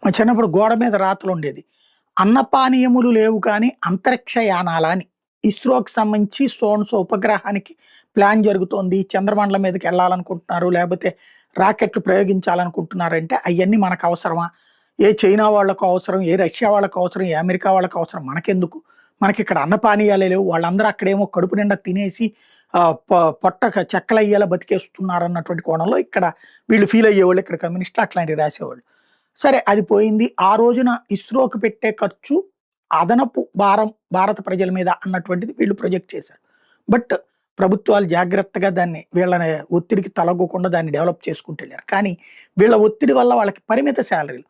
మా చిన్నప్పుడు గోడ మీద రాతలుండేది. అన్నపానీయములు లేవు కానీ అంతరిక్ష యానాలా అని. ఇస్రోకి సంబంధించి సో అండ్ సో ఉపగ్రహానికి ప్లాన్ జరుగుతోంది. చంద్రమండలం మీదకెళ్ళాలనుకుంటున్నారు. లేపోతే రాకెట్లు ప్రయోగించాలనుకుంటున్నారంటే అయన్నీ మనకవసరమా? ఏ చైనా వాళ్ళకు అవసరం, ఏ రష్యా వాళ్ళకు అవసరం, ఏ అమెరికా వాళ్ళకు అవసరం మనకెందుకు? మనకిక్కడ అన్నపానీయాలే లేవు. వాళ్ళందరూ అక్కడేమో కడుపు నిండా తినేసి పొట్టక చెక్కలయ్యేలా బతికేస్తున్నారన్నటువంటి కోణంలో ఇక్కడ వీళ్ళు ఫీల్ అయ్యేవాళ్ళు. ఇక్కడ కమ్యూనిస్టులు అట్లాంటివి రాసేవాళ్ళు. సరే అది పోయింది. ఆ రోజున ఇస్రోకి పెట్టే ఖర్చు అదనపు భారం భారత ప్రజల మీద అన్నటువంటిది వీళ్ళు ప్రొజెక్ట్ చేశారు. బట్ ప్రభుత్వాలు జాగ్రత్తగా దాన్ని వీళ్ళని ఒత్తిడికి తలగ్గకుండా దాన్ని డెవలప్ చేసుకుంటెళ్ళారు. కానీ వీళ్ళ ఒత్తిడి వల్ల వాళ్ళకి పరిమిత సాలరీలు.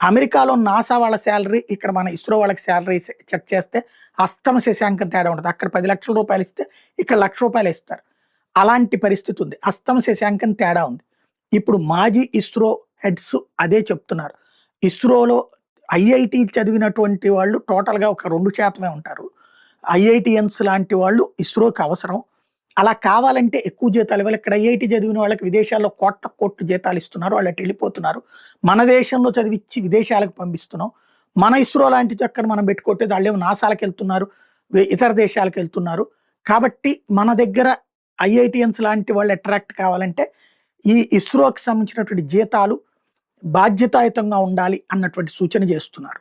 అమెరికాలో నాసా వాళ్ళ సాలరీ, ఇక్కడ మన ఇస్రో వాళ్ళకి సాలరీ చెక్ చేస్తే అస్తమ శశాంకం తేడా ఉంటది. అక్కడ ₹10,00,000 ఇస్తే ఇక్కడ ₹1,00,000 ఇస్తారు. అలాంటి పరిస్థితి ఉంది. అస్తమ శశాంకం తేడా ఉంది. ఇప్పుడు మాజీ ఇస్రో హెడ్స్ అదే చెప్తున్నారు. ఇస్రోలో ఐఐటీ చదివినటువంటి వాళ్ళు టోటల్‌గా ఒక 2% ఉంటారు. ఐఐటీయన్స్ లాంటి వాళ్ళు ఇస్రోకి అవసరం. అలా కావాలంటే ఎక్కువ జీతాలు ఇవ్వాలి. ఇక్కడ ఐఐటీ చదివిన వాళ్ళకి విదేశాల్లో కోట్ల జీతాలు ఇస్తున్నారు. వాళ్ళు అటు వెళ్ళిపోతున్నారు. మన దేశంలో చదివిచ్చి విదేశాలకు పంపిస్తున్నాం. మన ఇస్రో లాంటి చక్కని మనం పెట్టుకుంటే వాళ్ళేమో నాసాలకు వెళ్తున్నారు. ఇతర దేశాలకు వెళ్తున్నారు. కాబట్టి మన దగ్గర ఐఐటీయన్స్ లాంటి వాళ్ళు అట్రాక్ట్ కావాలంటే ఈ ఇస్రోకి సంబంధించినటువంటి జీతాలు బాధ్యతాయుతంగా ఉండాలి అన్నటువంటి సూచన చేస్తున్నారు.